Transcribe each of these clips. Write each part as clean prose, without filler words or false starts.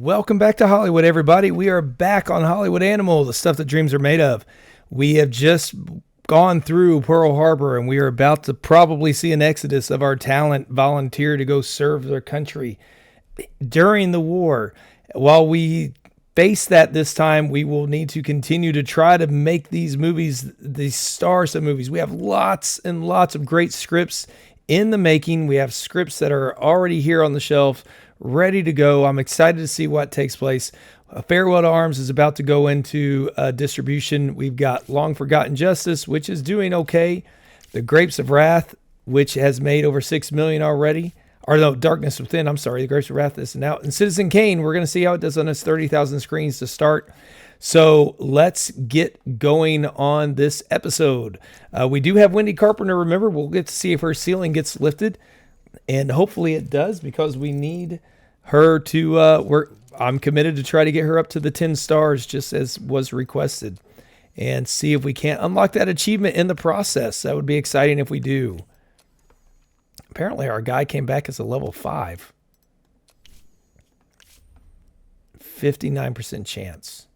Welcome back to Hollywood, everybody. We are back on Hollywood Animal, the stuff that dreams are made of. We have just gone through Pearl Harbor, and we are about to probably see an exodus of our talent volunteer to go serve their country during the war. While we face that this time, we will need to continue to try to make these movies the stars of movies. We have lots and lots of great scripts in the making. We have scripts that are already here on the shelf, ready to go. I'm excited to see what takes place. Farewell to Arms is about to go into distribution. We've got Long Forgotten Justice, which is doing okay. The Grapes of Wrath, which has made over $6 million already. Or no, Darkness Within, I'm sorry. The Grapes of Wrath isn't out. And Citizen Kane, we're going to see how it does on its 30,000 screens to start. So let's get going on this episode. We do have Wendy Carpenter. Remember, we'll get to see if her ceiling gets lifted. And hopefully it does, because we need her to, I'm committed to try to get her up to the 10 stars just as was requested, and see if we can't unlock that achievement in the process. That would be exciting if we do. Apparently our guy came back as a level 5. 59% chance.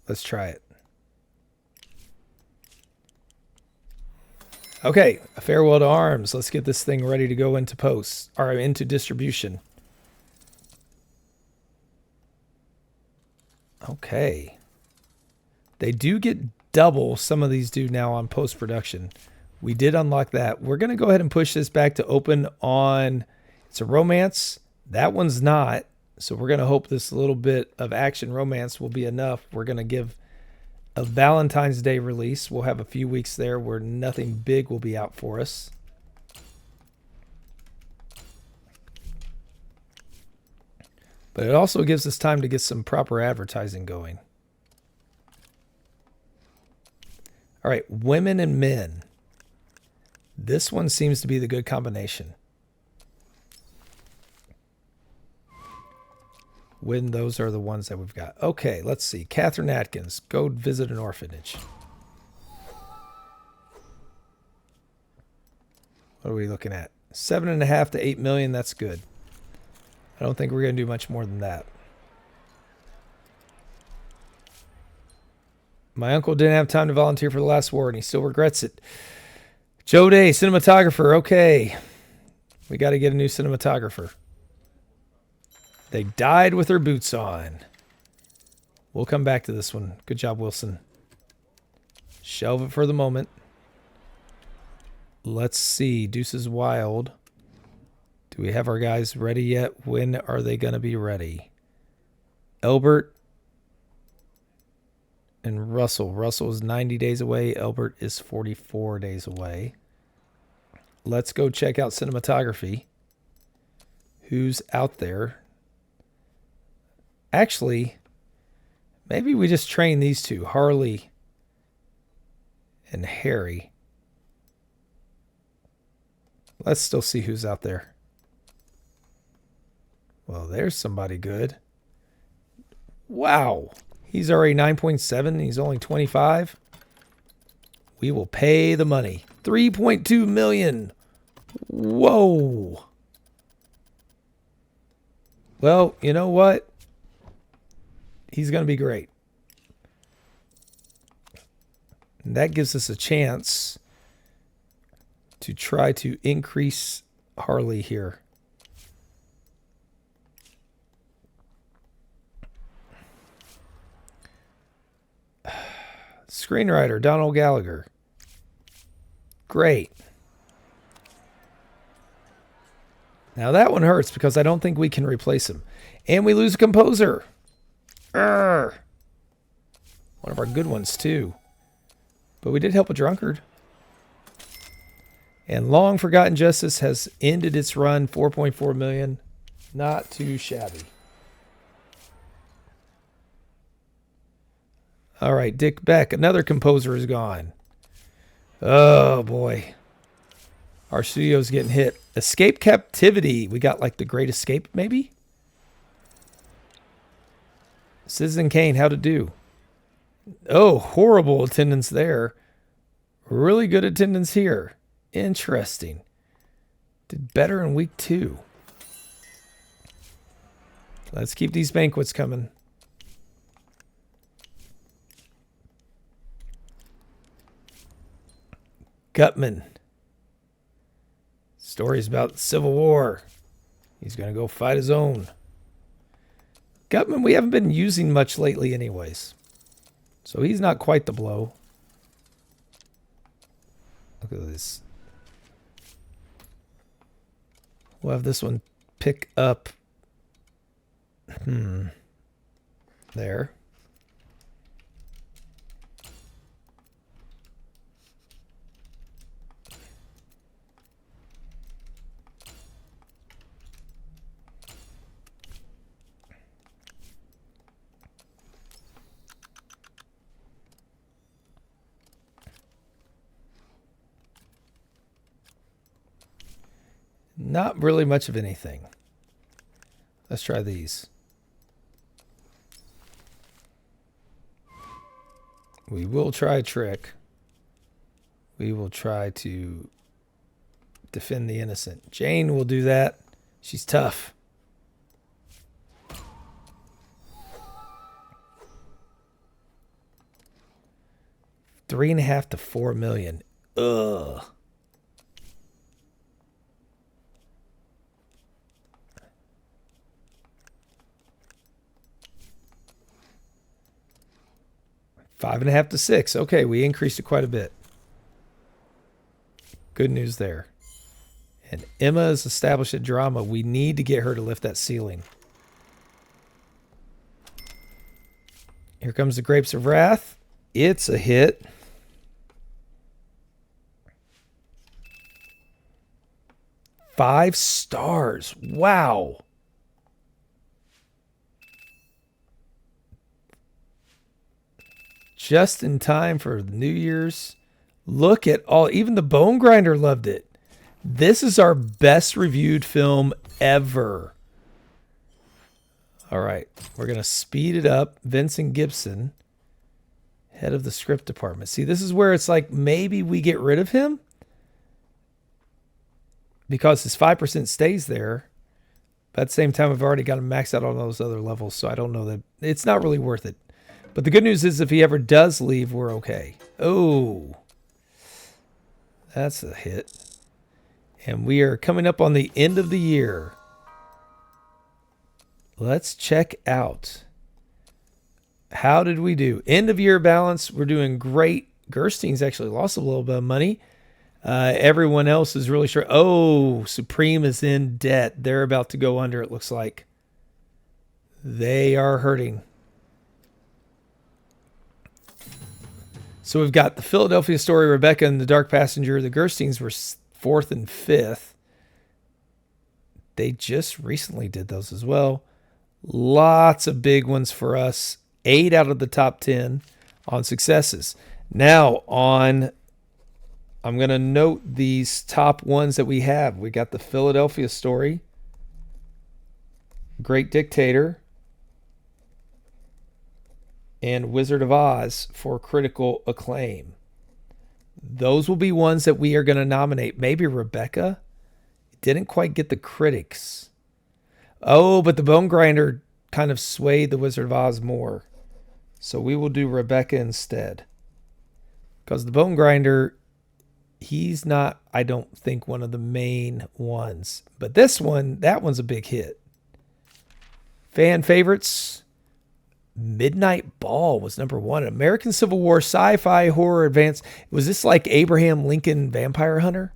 Let's try it. Okay, Farewell to Arms. Let's get this thing ready to go into post, or into distribution. Okay. They do get double. Some of these do now on post-production. We did unlock that. We're going to go ahead and push this back to open on... It's a romance. That one's not. So we're going to hope this little bit of action romance will be enough. We're going to give a Valentine's Day release. We'll have a few weeks there where nothing big will be out for us. But it also gives us time to get some proper advertising going. All right, Women and Men. This one seems to be the good combination. When those are the ones that we've got. Okay, let's see. Catherine Atkins, go visit an orphanage. What are we looking at? 7.5 to 8 million. That's good. I don't think we're going to do much more than that. My uncle didn't have time to volunteer for the last war, and he still regrets it. Joe Day, cinematographer. Okay. We got to get a new cinematographer. They died with their boots on. We'll come back to this one. Good job, Wilson. Shelve it for the moment. Let's see. Deuces Wild. Do we have our guys ready yet? When are they going to be ready? Elbert and Russell. Russell is 90 days away. Elbert is 44 days away. Let's go check out cinematography. Who's out there? Actually, maybe we just train these two, Harley and Harry. Let's still see who's out there. Well, there's somebody good. Wow. He's already 9.7. He's only 25. We will pay the money. 3.2 million. Whoa. Well, you know what? He's going to be great. And that gives us a chance to try to increase Harley here. Screenwriter, Donald Gallagher. Great. Now that one hurts because I don't think we can replace him. And we lose a composer. One of our good ones, too. But we did help a drunkard. And Long Forgotten Justice has ended its run, 4.4 million. Not too shabby. All right, Dick Beck, another composer, is gone. Oh, boy. Our studio's getting hit. Escape Captivity. We got like The Great Escape, maybe? Citizen Kane, how to do? Oh, horrible attendance there. Really good attendance here. Interesting. Did better in week 2. Let's keep these banquets coming. Gutman. Stories about the Civil War. He's going to go fight his own. Gutman, we haven't been using much lately anyways. So he's not quite the blow. Look at this. We'll have this one pick up. There. Not really much of anything. Let's try these. We will try a trick. We will try to defend the innocent. Jane will do that. She's tough. $3.5 to $4 million. Ugh. $5.5 to $6. Okay, we increased it quite a bit. Good news there. And Emma is established at drama. We need to get her to lift that ceiling. Here comes the Grapes of Wrath. It's a hit. $5 stars. Wow. Just in time for New Year's. Look at all, even the Bone Grinder loved it. This is our best reviewed film ever. All right, we're going to speed it up. Vincent Gibson, head of the script department. See, this is where it's like maybe we get rid of him because his 5% stays there. But at the same time, we've already got him maxed out on those other levels, so I don't know that it's not really worth it. But the good news is if he ever does leave, we're okay. Oh, that's a hit. And we are coming up on the end of the year. Let's check out. How did we do? End of year balance, we're doing great. Gerstein's actually lost a little bit of money. Everyone else is really short. Oh, Supreme is in debt. They're about to go under, it looks like. They are hurting. So we've got the Philadelphia Story, Rebecca and the Dark Passenger. The Gersteins were 4th and 5th. They just recently did those as well. Lots of big ones for us. 8 out of the top 10 on successes. Now I'm going to note these top ones that we have. We got the Philadelphia Story, Great Dictator, and Wizard of Oz for critical acclaim. Those will be ones that we are going to nominate. Maybe Rebecca didn't quite get the critics. Oh, but the Bone Grinder kind of swayed the Wizard of Oz more. So we will do Rebecca instead. Because the Bone Grinder, he's not, I don't think, one of the main ones. But this one, that one's a big hit. Fan favorites. Midnight Ball was number 1. American Civil War sci-fi horror advance. Was this like Abraham Lincoln Vampire Hunter?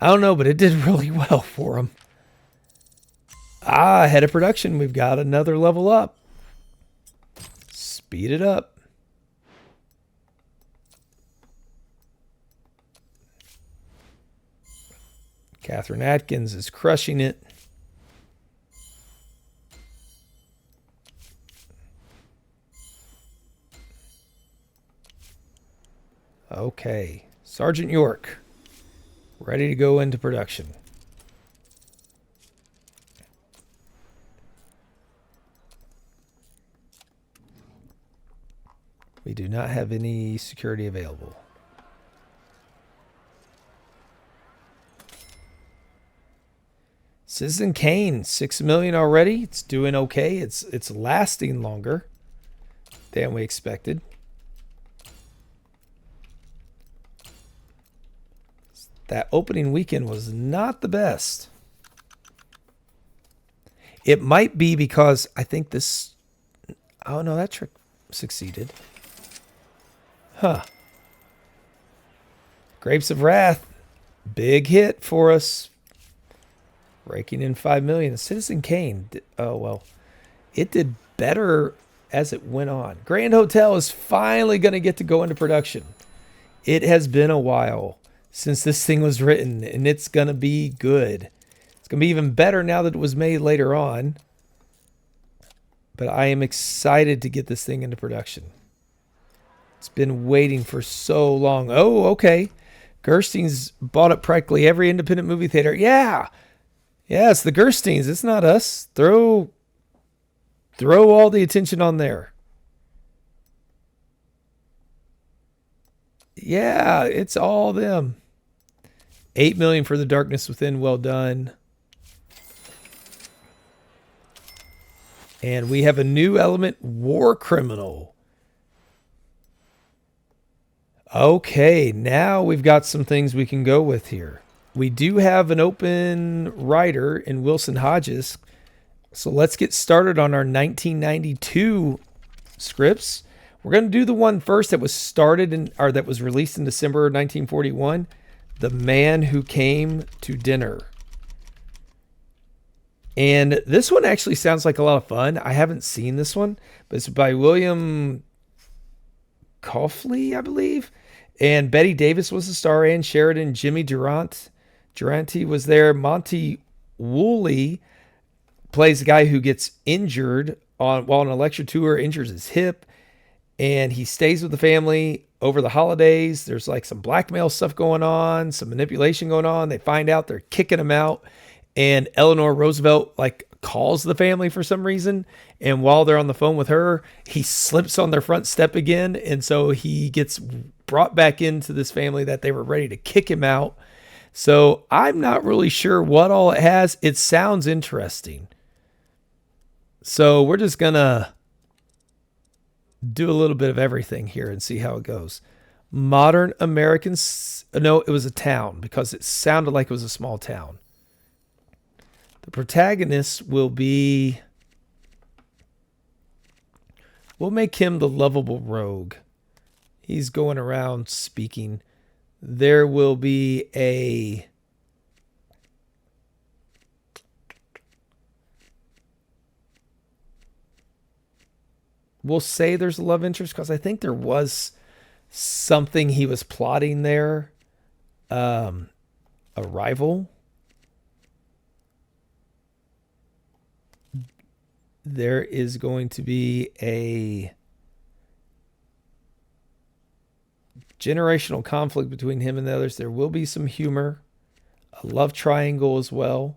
I don't know, but it did really well for him. Head of production. We've got another level up. Speed it up. Catherine Atkins is crushing it. Okay, Sergeant York, ready to go into production. We do not have any security available. Citizen Kane, 6 million already. It's doing okay. It's lasting longer than we expected. That opening weekend was not the best. It might be because I think this... Oh, no, that trick succeeded. Huh. Grapes of Wrath. Big hit for us. Raking in 5 million. Citizen Kane. Oh, well. It did better as it went on. Grand Hotel is finally going to get to go into production. It has been a while since this thing was written, and it's going to be good. It's going to be even better now that it was made later on. But I am excited to get this thing into production. It's been waiting for so long. Oh, okay. Gerstein's bought up practically every independent movie theater. Yeah. Yeah, it's the Gersteins. It's not us. Throw all the attention on there. Yeah, it's all them. 8 million for The Darkness Within. Well done. And we have a new element, War Criminal. Okay, now we've got some things we can go with here. We do have an open writer in Wilson Hodges. So let's get started on our 1992 scripts. We're going to do the one first that was that was released in December 1941, The Man Who Came to Dinner. And this one actually sounds like a lot of fun. I haven't seen this one, but it's by William Coughley, I believe. And Betty Davis was the star, Ann Sheridan, Jimmy Durante was there. Monty Woolley plays the guy who gets injured while on a lecture tour, injures his hip, and he stays with the family over the holidays. There's like some blackmail stuff going on, some manipulation going on. They find out they're kicking him out, and Eleanor Roosevelt calls the family for some reason, and while they're on the phone with her, he slips on their front step again, and so he gets brought back into this family that they were ready to kick him out. So I'm not really sure what all it has. It sounds interesting. So we're just going to do a little bit of everything here and see how it goes. Modern Americans. No, it was a town because it sounded like it was a small town. The protagonist will be... We'll make him the lovable rogue. He's going around speaking. There will be a... We'll say there's a love interest because I think there was something he was plotting there. A rival. There is going to be a generational conflict between him and the others. There will be some humor, a love triangle as well.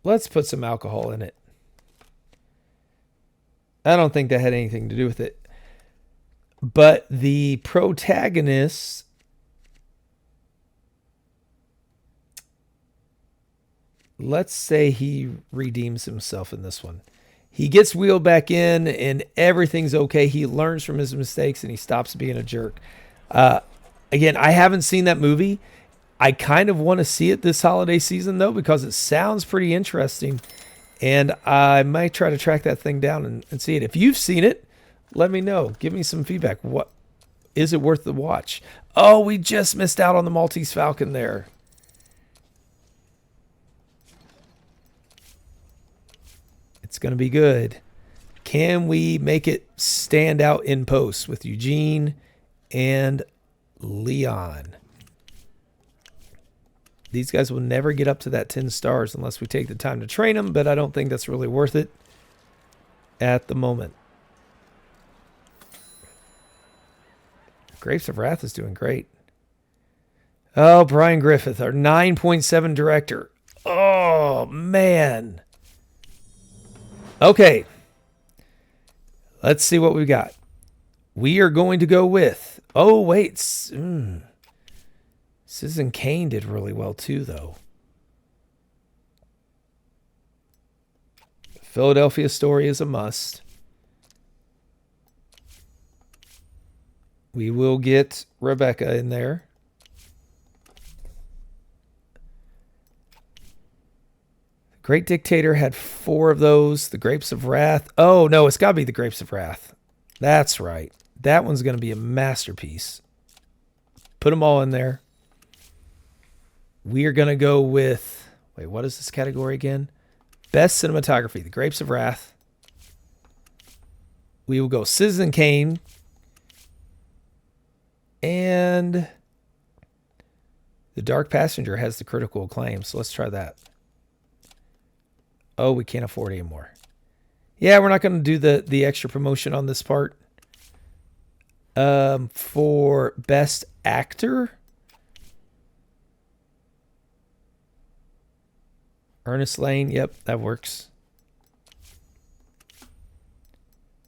Let's put some alcohol in it. I don't think that had anything to do with it. But the protagonist... Let's say he redeems himself in this one. He gets wheeled back in and everything's okay. He learns from his mistakes and he stops being a jerk. Again, I haven't seen that movie. I kind of want to see it this holiday season, though, because it sounds pretty interesting. And I might try to track that thing down and see it. If you've seen it, let me know. Give me some feedback. What is it worth the watch? Oh, we just missed out on the Maltese Falcon there. It's going to be good. Can we make it stand out in post with Eugene and Leon? These guys will never get up to that 10 stars unless we take the time to train them, but I don't think that's really worth it at the moment. Grapes of Wrath is doing great. Oh, Brian Griffith, our 9.7 director. Oh, man. Okay. Let's see what we got. We are going to go with, oh, wait. Citizen Kane did really well too, though. Philadelphia Story is a must. We will get Rebecca in there. Great Dictator had 4 of those. The Grapes of Wrath. Oh, no, it's got to be the Grapes of Wrath. That's right. That one's going to be a masterpiece. Put them all in there. We are going to go with... Wait, what is this category again? Best Cinematography. The Grapes of Wrath. We will go Citizen Kane. And The Dark Passenger has the critical acclaim, so let's try that. Oh, we can't afford anymore. Yeah, we're not going to do the extra promotion on this part. For Best Actor, Ernest Lane. Yep, that works.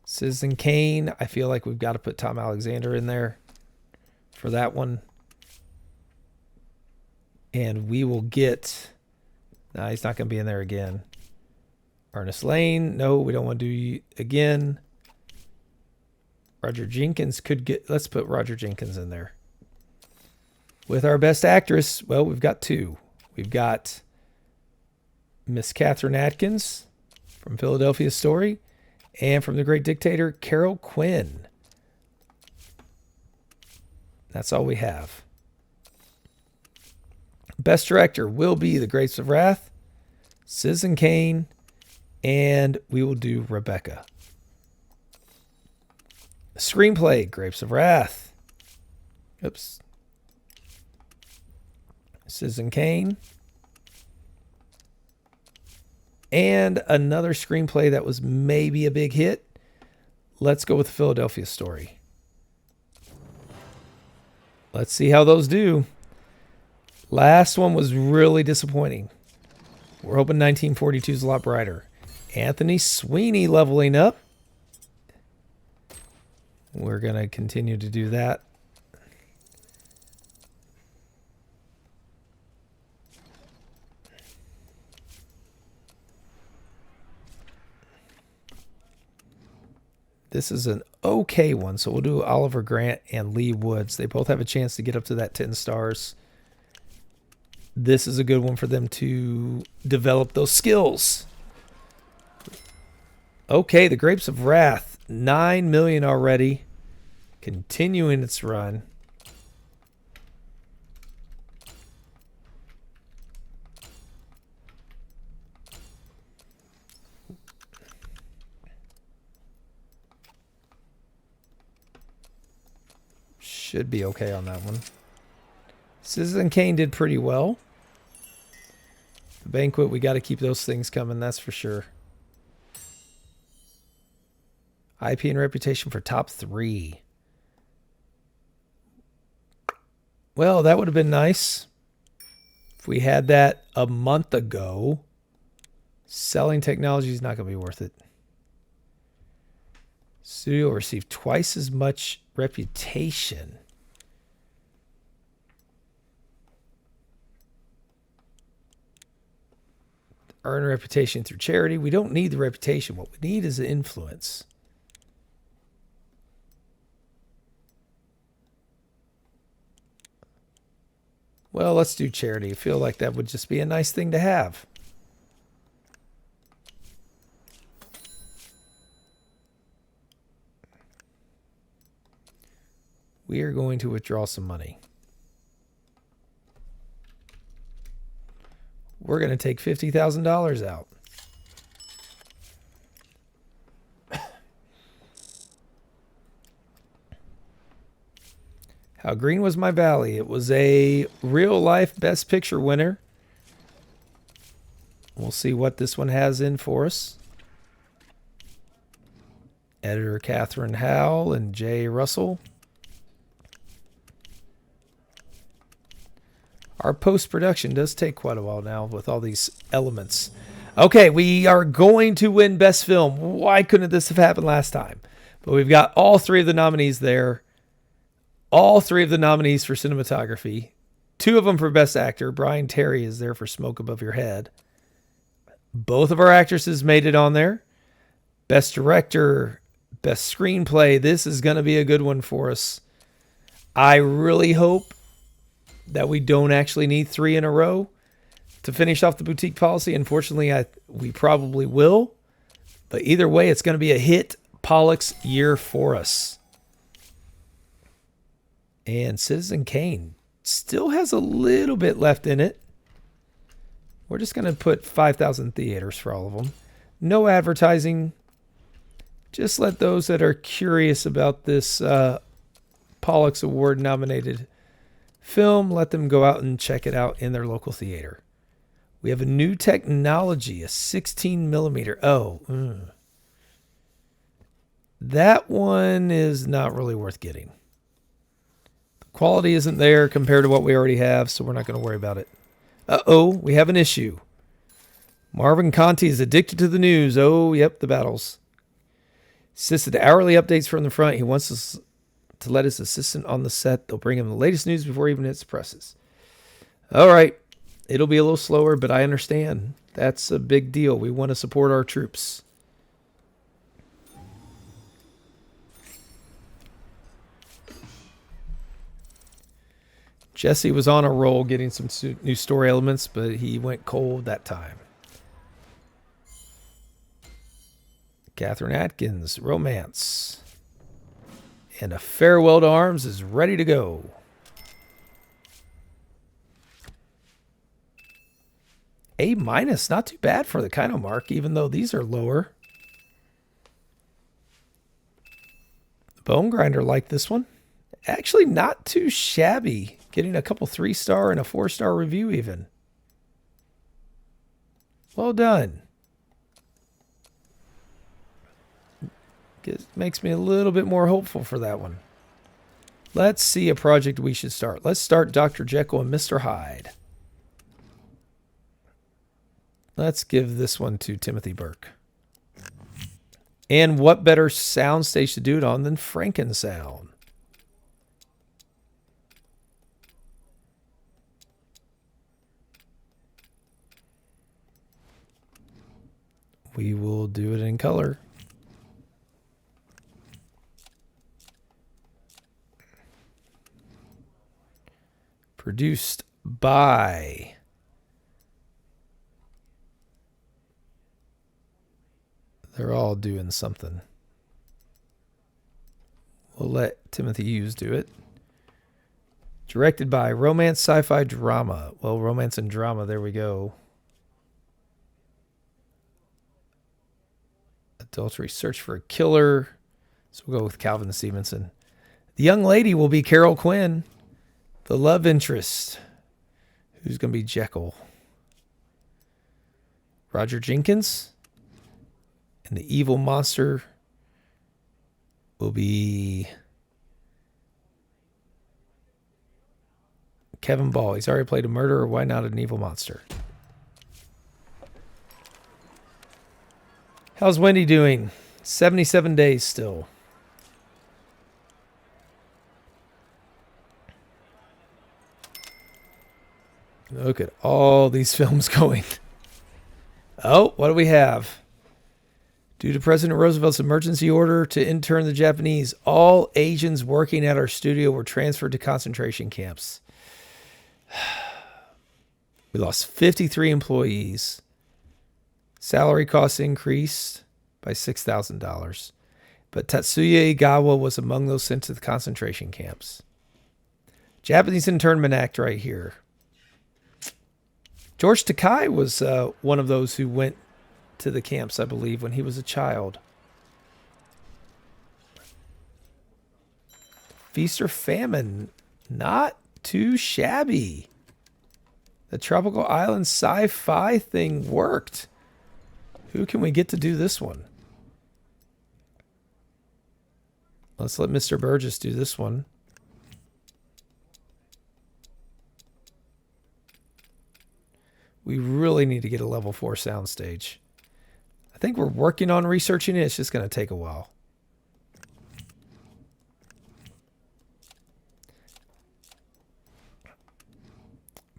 Citizen Kane. I feel like we've got to put Tom Alexander in there for that one. And we will get... No, he's not going to be in there again. Ernest Lane. No, we don't want to do again. Roger Jenkins could get... Let's put Roger Jenkins in there. With our Best Actress, well, we've got 2. We've got Miss Catherine Atkins from Philadelphia Story, and from The Great Dictator, Carol Quinn. That's all we have. Best Director will be The Grapes of Wrath, Citizen Kane, and we will do Rebecca. Screenplay, Grapes of Wrath. Oops. Citizen Kane. And another screenplay that was maybe a big hit. Let's go with the Philadelphia Story. Let's see how those do. Last one was really disappointing. We're hoping 1942 is a lot brighter. Anthony Sweeney leveling up. We're going to continue to do that. This is an okay one, so we'll do Oliver Grant and Lee Woods. They both have a chance to get up to that 10 stars. This is a good one for them to develop those skills. Okay, The Grapes of Wrath, 9 million already, continuing its run. Should be okay on that one. Citizen Kane did pretty well. The Banquet, we got to keep those things coming, that's for sure. IP and Reputation for top 3. Well, that would have been nice if we had that a month ago. Selling Technology is not going to be worth it. Studio received twice as much reputation. Earn a reputation through charity. We don't need the reputation. What we need is the influence. Well, let's do charity. I feel like that would just be a nice thing to have. We are going to withdraw some money. We're going to take $50,000 out. How Green Was My Valley. It was a real-life Best Picture winner. We'll see what this one has in for us. Editor Catherine Howell and Jay Russell. Our post-production does take quite a while now with all these elements. Okay, we are going to win Best Film. Why couldn't this have happened last time? But we've got all three of the nominees there. All three of the nominees for cinematography. Two of them for Best Actor. Brian Terry is there for Smoke Above Your Head. Both of our actresses made it on there. Best Director, Best Screenplay. This is going to be a good one for us. I really hope that we don't actually need three in a row to finish off the boutique policy. Unfortunately, we probably will. But either way, it's going to be a hit Pollux year for us. And Citizen Kane still has a little bit left in it. We're just going to put 5,000 theaters for all of them. No advertising. Just let those that are curious about this Pollux Award nominated film, let them go out and check it out in their local theater. We have a new technology, a 16 millimeter. That one is not really worth getting. The quality isn't there compared to what we already have, so we're not going to worry about it. We have an issue. Marvin Conti is addicted to the news. Oh, yep, the battles. Assisted hourly updates from the front. He wants us to let his assistant on the set. They'll bring him the latest news before he even hits presses. All right. It'll be a little slower, but I understand. That's a big deal. We want to support our troops. Jesse was on a roll getting some new story elements, but he went cold that time. Catherine Atkins, Romance. And A Farewell to Arms is ready to go. A-, not too bad for the kind of mark, even though these are lower. Bone Grinder liked this one. Actually, not too shabby. Getting a couple 3-star and a 4-star review even. Well done. Makes me a little bit more hopeful for that one. Let's see a project we should start. Let's start Dr. Jekyll and Mr. Hyde. Let's give this one to Timothy Burke. And what better soundstage to do it on than Frankensound? We will do it in color. Produced by they're all doing something. We'll let Timothy Hughes do it. Directed by Romance, Sci-Fi, Drama. Well, romance and drama, there we go. Adultery, Search for a Killer. So we'll go with Calvin Stevenson. The young lady will be Carol Quinn. The love interest, who's going to be Jekyll. Roger Jenkins. And the evil monster will be Kevin Ball. He's already played a murderer. Why not an evil monster? How's Wendy doing? 77 days still. Look at all these films going. Oh, what do we have? Due to President Roosevelt's emergency order to intern the Japanese, all Asians working at our studio were transferred to concentration camps. We lost 53 employees. Salary costs increased by $6,000. But Tatsuya Igawa was among those sent to the concentration camps. Japanese Internment Act right here. George Takei was one of those who went to the camps, I believe, when he was a child. Feast or Famine. Not too shabby. The tropical island sci-fi thing worked. Who can we get to do this one? Let's let Mr. Burgess do this one. We really need to get a level 4 soundstage. I think we're working on researching it. It's just going to take a while.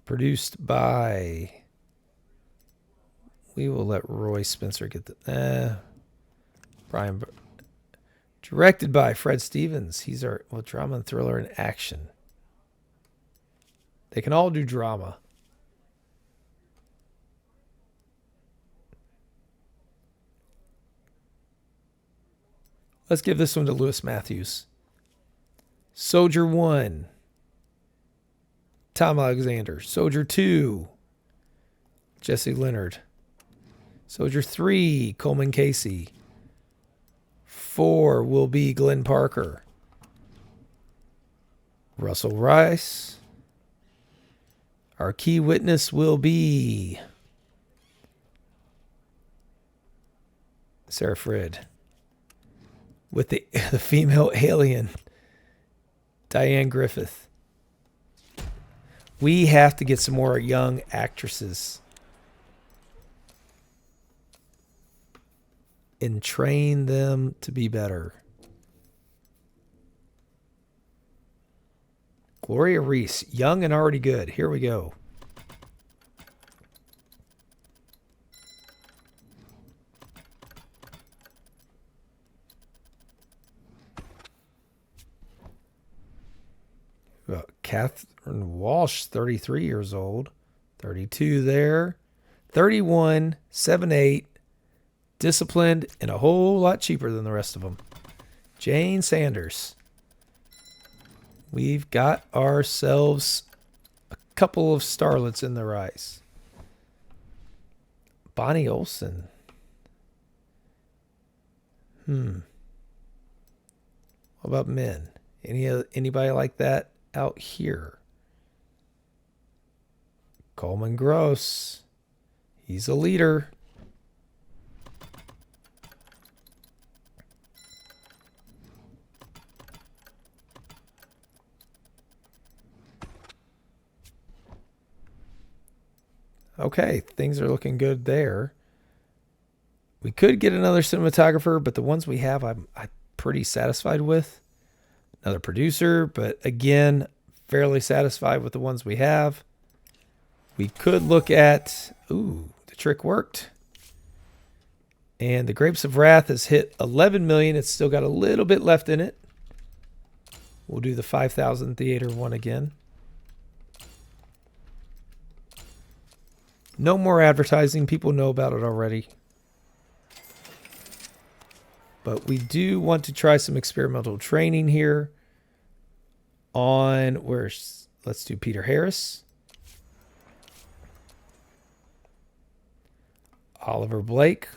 Produced by... We will let Roy Spencer get the... Brian... Directed by Fred Stevens. He's our... Well, drama and thriller and action. They can all do drama. Let's give this one to Lewis Matthews. Soldier 1. Tom Alexander. Soldier 2. Jesse Leonard. Soldier 3. Coleman Casey. 4 will be Glenn Parker. Russell Rice. Our key witness will be Sarah Fred. With the female alien, Diane Griffith. We have to get some more young actresses and train them to be better. Gloria Reese, young and already good. Here we go. Catherine Walsh, 33 years old. 32 there. 31, 7'8", disciplined, and a whole lot cheaper than the rest of them. Jane Sanders. We've got ourselves a couple of starlets in the rise. Bonnie Olson. What about men? Anybody like that out here? Coleman Gross. He's a leader. Okay, things are looking good there. We could get another cinematographer, but the ones we have, I'm pretty satisfied with. Another producer, but again, fairly satisfied with the ones we have. We could look at... Ooh, the trick worked. And the Grapes of Wrath has hit 11 million. It's still got a little bit left in it. We'll do the 5,000 theater one again. No more advertising. People know about it already. But we do want to try some experimental training here on let's do Peter Harris. Oliver Blake.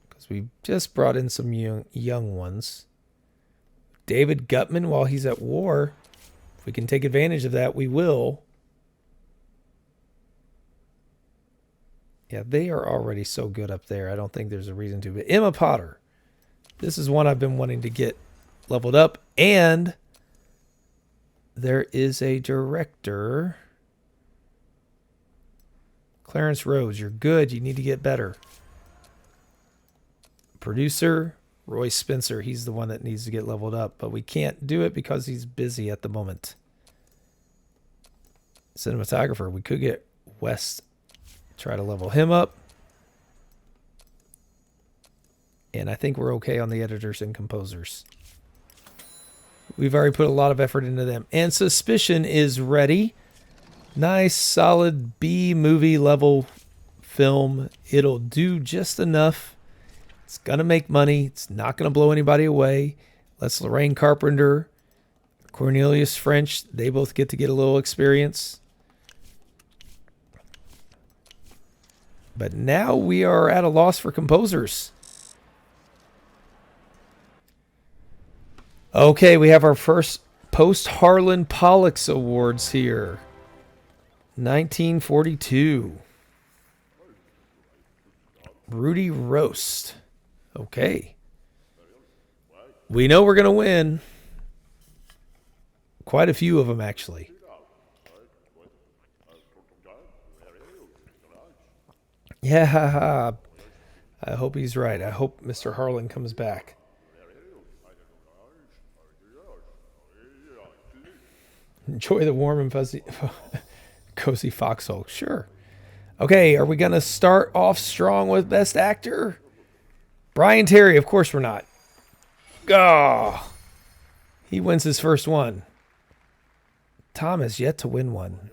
Because we just brought in some young ones. David Gutman while he's at war. If we can take advantage of that, we will. Yeah, they are already so good up there. I don't think there's a reason to. But Emma Potter. This is one I've been wanting to get leveled up. And there is a director. Clarence Rose, you're good. You need to get better. Producer, Roy Spencer. He's the one that needs to get leveled up. But we can't do it because he's busy at the moment. Cinematographer, we could get West. Try to level him up. And I think we're okay on the editors and composers. We've already put a lot of effort into them. And Suspicion is ready. Nice, solid B movie level film. It'll do just enough. It's going to make money. It's not going to blow anybody away. Let's Lorraine Carpenter, Cornelius French. They both get a little experience. But now we are at a loss for composers. Okay, we have our first post-Harlan Pollux Awards here. 1942. Rudy Roast. Okay. We know we're going to win. Quite a few of them, actually. Yeah, I hope he's right. I hope Mr. Harlan comes back. Enjoy the warm and fuzzy, cozy foxhole. Sure. Okay, are we going to start off strong with Best Actor? Brian Terry, of course we're not. Oh, he wins his first one. Tom has yet to win one.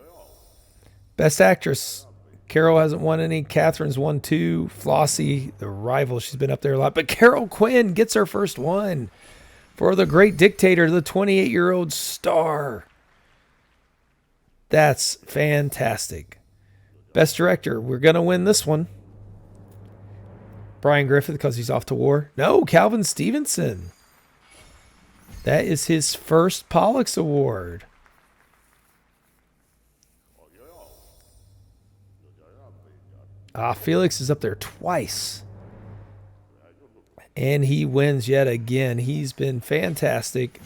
Best Actress, Carol hasn't won any. Catherine's won 2. Flossie, the rival, she's been up there a lot. But Carol Quinn gets her first one for The Great Dictator, the 28-year-old star. That's fantastic. Best Director, we're going to win this one. Brian Griffith, because he's off to war. No, Calvin Stevenson. That is his first Pollux Award. Felix is up there twice. And he wins yet again. He's been fantastic.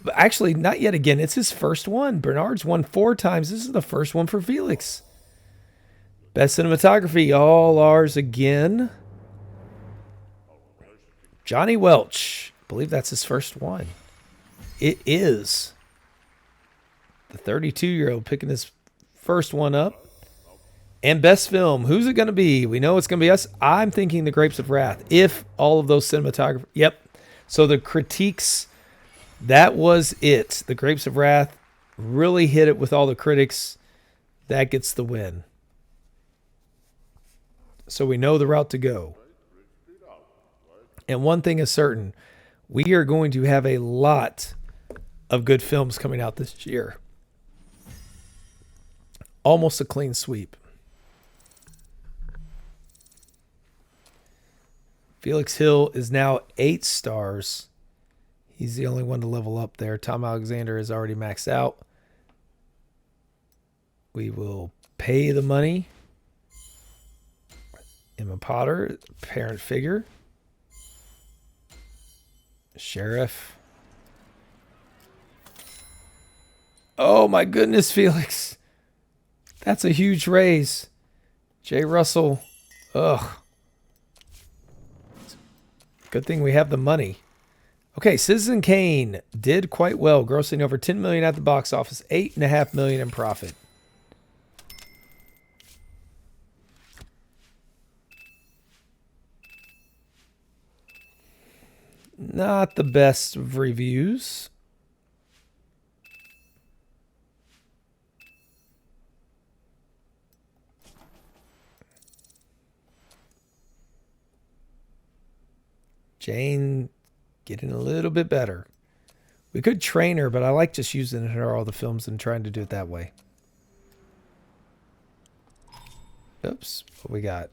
But actually, not yet again. It's his first one. Bernard's won 4 times. This is the first one for Felix. Best Cinematography, all ours again. Johnny Welch. I believe that's his first one. It is. The 32-year-old picking his first one up. And Best Film, who's it going to be? We know it's going to be us. I'm thinking The Grapes of Wrath. If all of those cinematographers... Yep. So the critiques, that was it. The Grapes of Wrath really hit it with all the critics. That gets the win. So we know the route to go. And one thing is certain. We are going to have a lot of good films coming out this year. Almost a clean sweep. Felix Hill is now 8 stars. He's the only one to level up there. Tom Alexander is already maxed out. We will pay the money. Emma Potter, parent figure. Sheriff. Oh my goodness, Felix. That's a huge raise. Jay Russell. Ugh. Good thing we have the money. Okay, Citizen Kane did quite well, grossing over $10 million at the box office, $8.5 million in profit. Not the best of reviews. Jane getting a little bit better. We could train her, but I like just using it in all the films and trying to do it that way. Oops, what we got?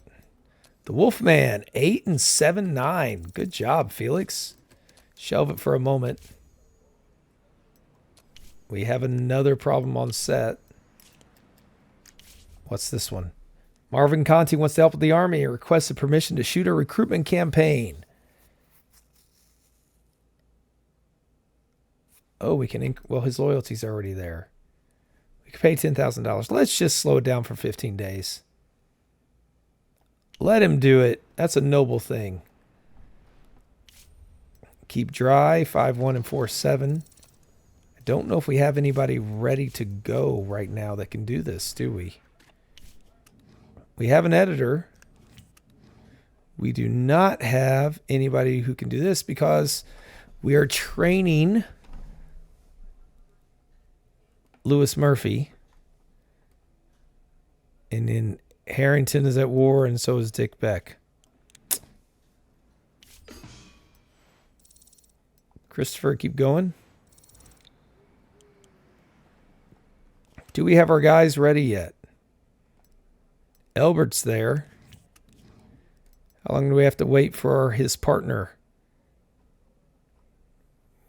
The Wolfman, 8 and 7.9. Good job, Felix. Shelve it for a moment. We have another problem on set. What's this one? Marvin Conti wants to help with the Army and requested permission to shoot a recruitment campaign. Oh, we can... Well, his loyalty's already there. We can pay $10,000. Let's just slow it down for 15 days. Let him do it. That's a noble thing. Keep dry, 5-1 and 4-7. I don't know if we have anybody ready to go right now that can do this, do we? We have an editor. We do not have anybody who can do this because we are training Lewis Murphy. And then Harrington is at war, and so is Dick Beck. Christopher, keep going. Do we have our guys ready yet? Elbert's there. How long do we have to wait for his partner?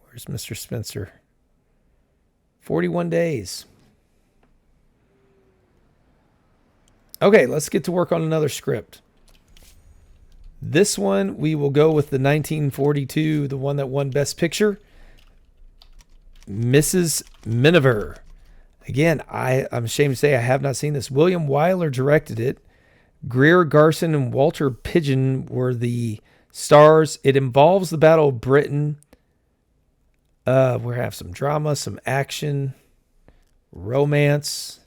Where's Mr. Spencer? 41 days. Okay, let's get to work on another script. This one, we will go with the 1942, the one that won Best Picture. Mrs. Miniver. Again, I'm ashamed to say I have not seen this. William Wyler directed it. Greer Garson and Walter Pidgeon were the stars. It involves the Battle of Britain. We have some drama, some action. romance.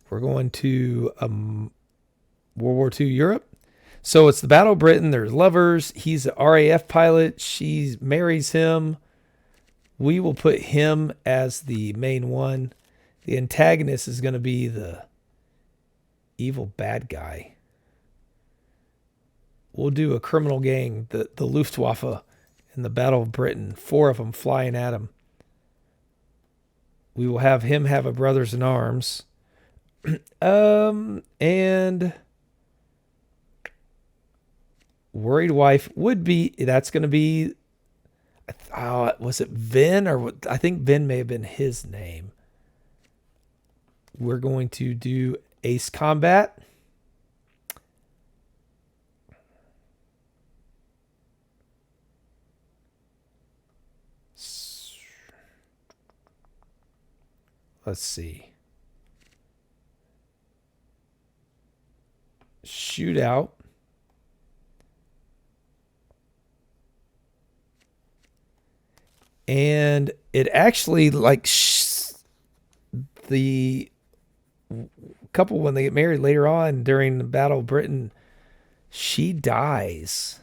We're going to World War II Europe. So it's the Battle of Britain. There's lovers. He's an RAF pilot. She marries him. We will put him as the main one. The antagonist is going to be the evil bad guy. We'll do a criminal gang, the Luftwaffe in the Battle of Britain. 4 of them flying at him. We will have him have a brothers in arms. And worried wife would be, that's going to be, was it Vin? Or I think Vin may have been his name. We're going to do Ace Combat. Let's see. Shootout. And it actually, like, the couple, when they get married later on during the Battle of Britain, she dies.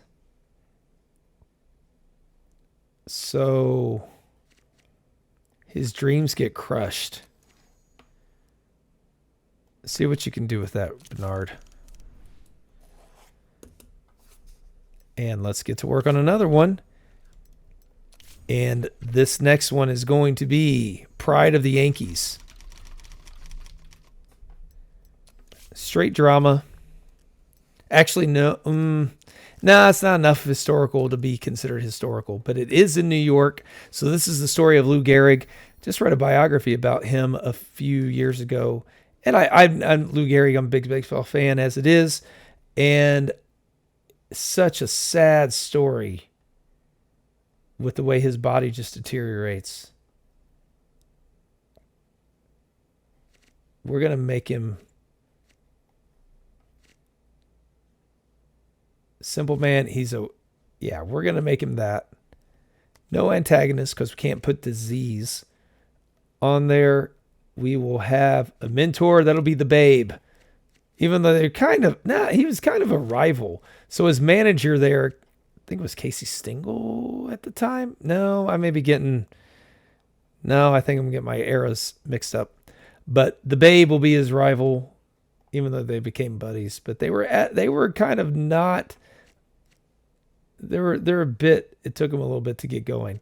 So his dreams get crushed. See what you can do with that, Bernard. And let's get to work on another one. And this next one is going to be Pride of the Yankees. Straight drama. Actually, no. It's not enough historical to be considered historical, but it is in New York. So this is the story of Lou Gehrig. Just read a biography about him a few years ago. And I'm Lou Gehrig. I'm a big baseball fan as it is. And such a sad story with the way his body just deteriorates. We're going to make him simple man. We're going to make him that. No antagonist because we can't put disease on there. We will have a mentor. That'll be the Babe. Even though they're he was kind of a rival. So his manager there, I think it was Casey Stengel at the time. I think I'm getting my eras mixed up. But the Babe will be his rival, even though they became buddies. But they were kind of not. They're a bit. It took them a little bit to get going.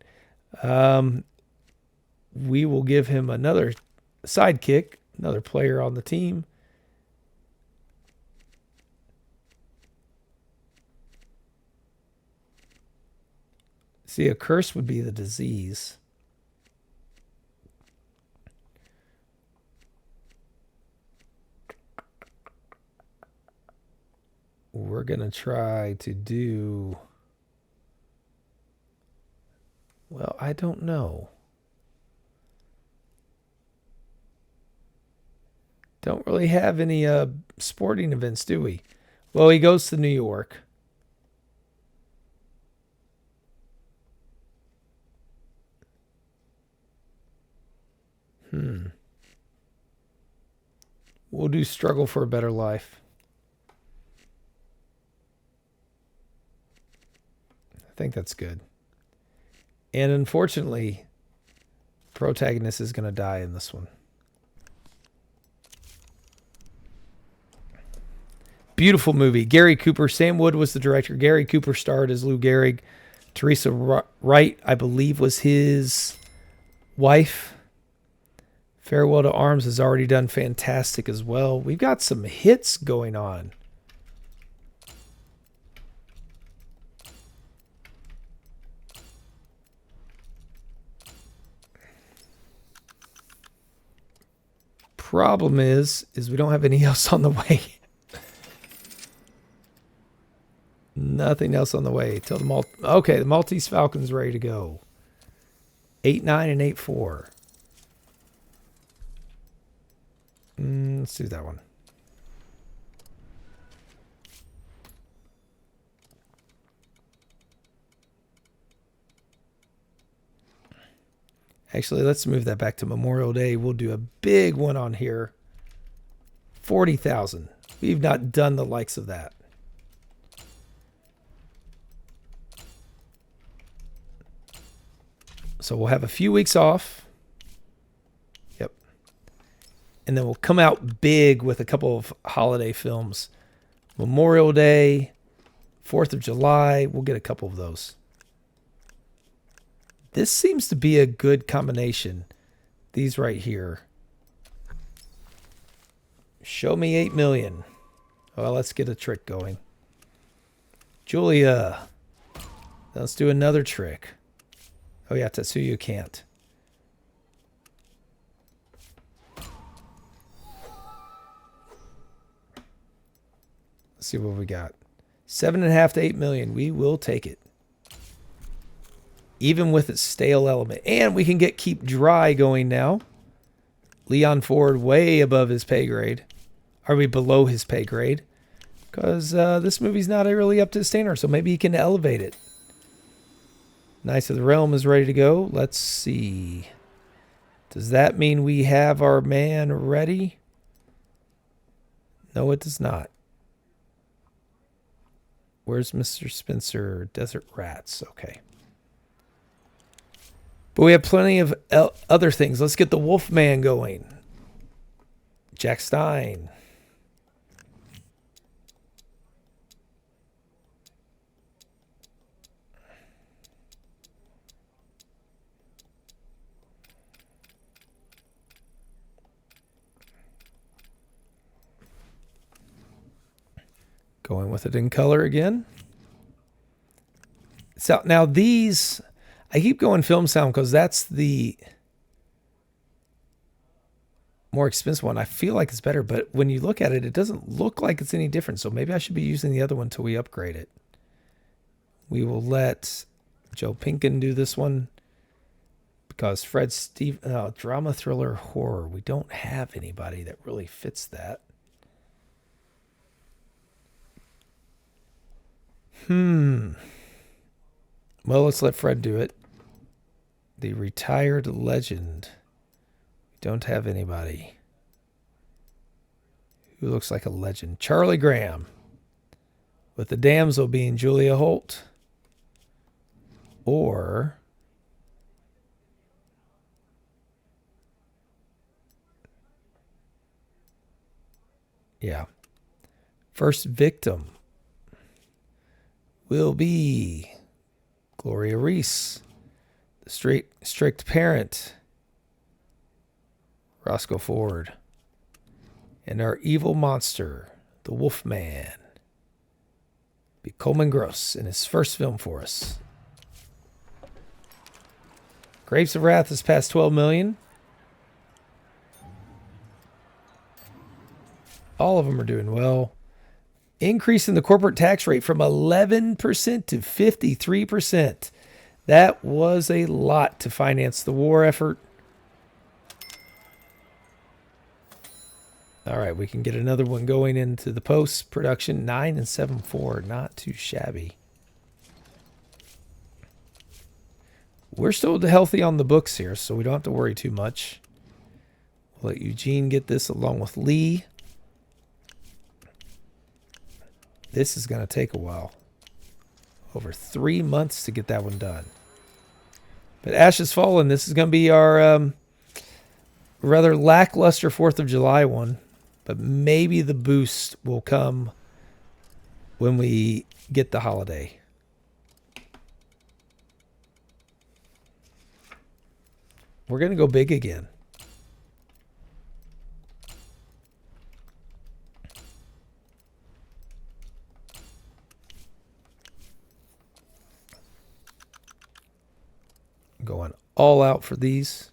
We will give him another sidekick, another player on the team. See, a curse would be the disease. We're going to try to do... Well, I don't know. Don't really have any sporting events, do we? Well, he goes to New York. We'll do struggle for a better life. I think that's good. And unfortunately, protagonist is going to die in this one. Beautiful movie. Gary Cooper. Sam Wood was the director. Gary Cooper starred as Lou Gehrig. Teresa Wright, I believe, was his wife. Farewell to Arms has already done fantastic as well. We've got some hits going on. Problem is we don't have any else on the way. Nothing else on the way till the Okay, the Maltese Falcon's ready to go. 8-9 and 8-4. Let's do that one. Actually, let's move that back to Memorial Day. We'll do a big one on here. 40,000. We've not done the likes of that. So we'll have a few weeks off. Yep. And then we'll come out big with a couple of holiday films. Memorial Day, 4th of July. We'll get a couple of those. This seems to be a good combination. These right here. Show me 8 million. Well, let's get a trick going. Julia. Let's do another trick. Oh yeah, Tetsuya can't. Let's see what we got. 7.5 to 8 million. We will take it. Even with its stale element. And we can get Keep Dry going now. Leon Ford way above his pay grade. Are we below his pay grade? Because this movie's not really up to the standard, so maybe he can elevate it. Knights of the Realm is ready to go. Let's see. Does that mean we have our man ready? No, it does not. Where's Mr. Spencer? Desert Rats. Okay. But we have plenty of other things. Let's get the Wolfman going. Jack Stein. Going with it in color again. So now these, I keep going film sound because that's the more expensive one. I feel like it's better, but when you look at it, it doesn't look like it's any different. So maybe I should be using the other one until we upgrade it. We will let Joe Pinkin do this one because Fred Steve, drama, thriller, horror. We don't have anybody that really fits that. Well, let's let Fred do it. The Retired Legend. We don't have anybody who looks like a legend. Charlie Graham. With the damsel being Julia Holt. Or yeah. First victim will be Gloria Reese, the strict parent, Roscoe Ford, and our evil monster, the Wolfman, be Coleman Gross in his first film for us. Grapes of Wrath has passed 12 million. All of them are doing well. Increasing the corporate tax rate from 11% to 53%. That was a lot to finance the war effort. All right, we can get another one going into the post-production. 9 and 7.4, not too shabby. We're still healthy on the books here, so we don't have to worry too much. We'll let Eugene get this along with Lee. This is going to take a while. Over 3 months to get that one done. But Ashes Fallen, this is going to be our rather lackluster 4th of July one. But maybe the boost will come when we get the holiday. We're going to go big again. Going all out for these.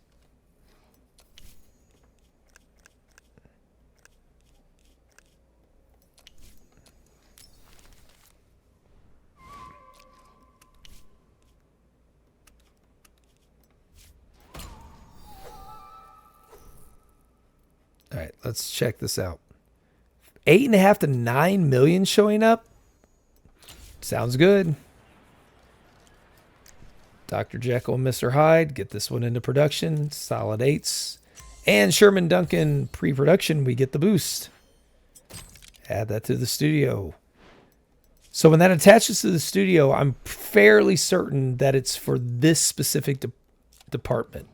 All right, let's check this out. 8.5 to 9 million showing up. Sounds good. Dr. Jekyll and Mr. Hyde, get this one into production. Solid 8s. And Sherman Duncan pre-production, we get the boost. Add that to the studio. So when that attaches to the studio, I'm fairly certain that it's for this specific department.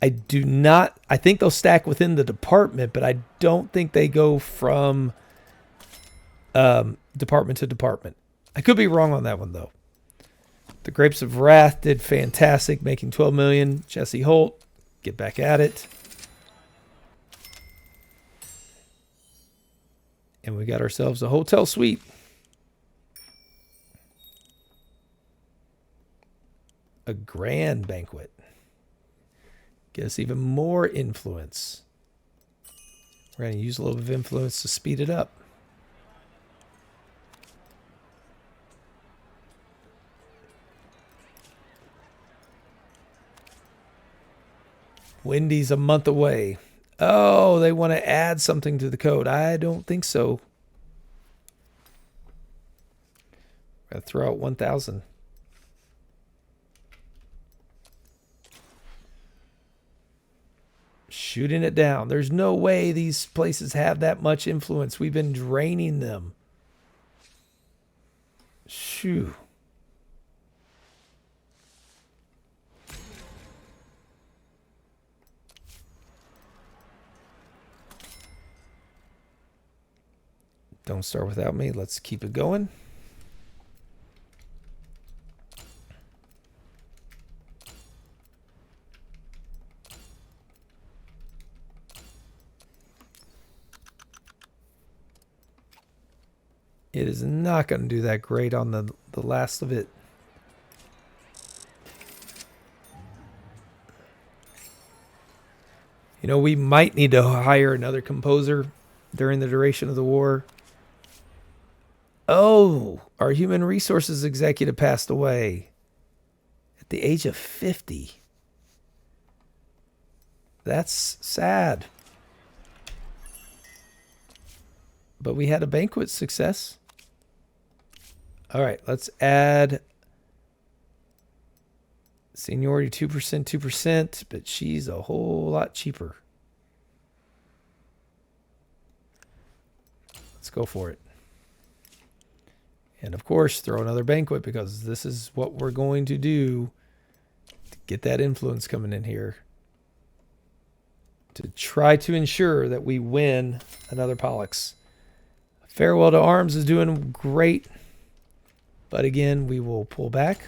I think they'll stack within the department, but I don't think they go from department to department. I could be wrong on that one, though. The Grapes of Wrath did fantastic, making $12 million. Jesse Holt, get back at it. And we got ourselves a hotel suite. A grand banquet. Get us even more influence. We're going to use a little bit of influence to speed it up. Wendy's a month away. Oh, they want to add something to the code. I don't think so. Got to throw out 1,000. Shooting it down. There's no way these places have that much influence. We've been draining them. Shoo. Don't start without me. Let's keep it going. It is not going to do that great on the last of it. You know, we might need to hire another composer during the duration of the war. Oh, our human resources executive passed away at the age of 50. That's sad. But we had a banquet success. All right, let's add seniority 2%, 2%, but she's a whole lot cheaper. Let's go for it. And of course, throw another banquet because this is what we're going to do to get that influence coming in here. To try to ensure that we win another Pollux. Farewell to Arms is doing great. But again, we will pull back.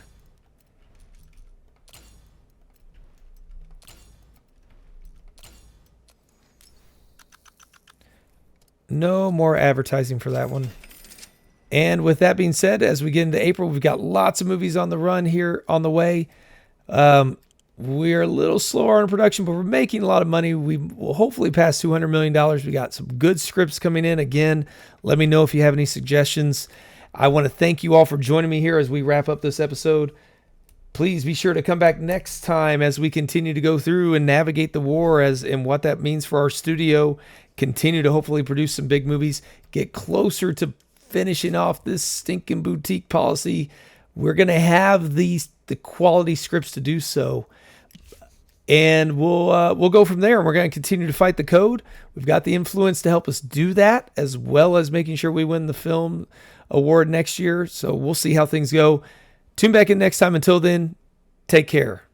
No more advertising for that one. And with that being said, as we get into April, we've got lots of movies on the run here on the way. We're a little slower on production, but we're making a lot of money. We will hopefully pass $200 million. We got some good scripts coming in. Again, let me know if you have any suggestions. I want to thank you all for joining me here as we wrap up this episode. Please be sure to come back next time as we continue to go through and navigate the war and what that means for our studio. Continue to hopefully produce some big movies. Get closer to finishing off this stinking boutique policy. We're going to have the quality scripts to do so. And we'll go from there. And we're going to continue to fight the code. We've got the influence to help us do that, as well as making sure we win the film award next year. So we'll see how things go. Tune back in next time. Until then, take care.